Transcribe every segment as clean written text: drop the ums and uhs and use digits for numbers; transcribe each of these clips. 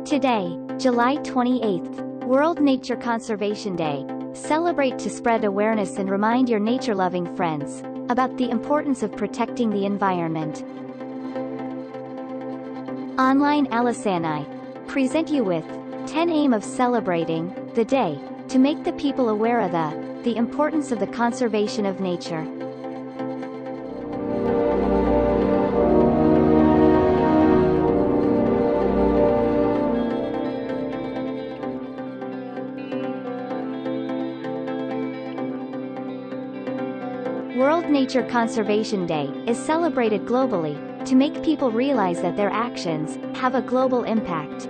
Today, July 28th, World Nature Conservation Day. Celebrate to spread awareness and remind your nature-loving friends about the importance of protecting the environment. Onlinealosanai present you with 10 aim of celebrating the day to make the people aware of the importance of the conservation of nature. World Nature Conservation Day is celebrated globally to make people realize that their actions have a global impact.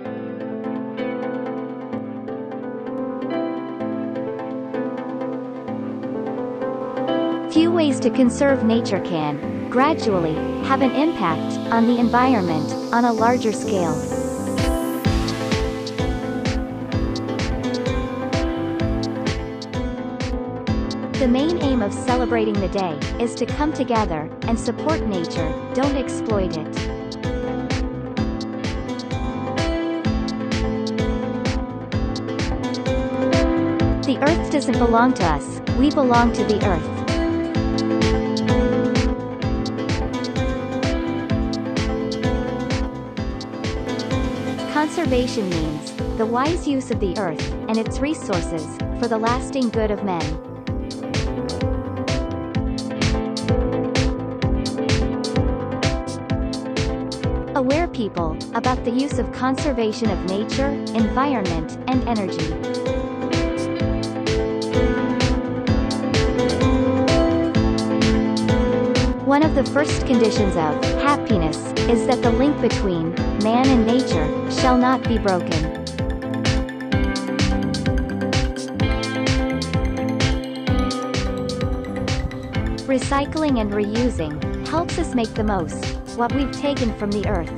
Few ways to conserve nature can gradually have an impact on the environment on a larger scale. The main aim of celebrating the day is to come together and support nature, don't exploit it. The earth doesn't belong to us, we belong to the earth. Conservation means the wise use of the earth and its resources for the lasting good of men. Aware people about the use of conservation of nature, environment, and energy. One of the first conditions of happiness is that the link between man and nature shall not be broken. Recycling and reusing helps us make the most what we've taken from the earth.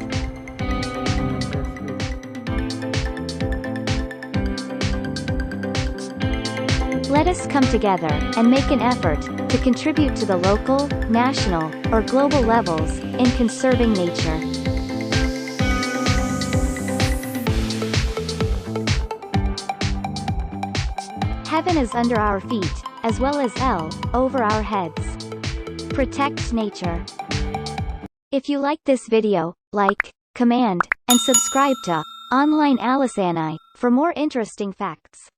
Let us come together and make an effort to contribute to the local, national, or global levels in conserving nature. Heaven is under our feet, as well as hell over our heads. Protect nature. If you like this video, like, comment, and subscribe to Onlinealosanai for more interesting facts.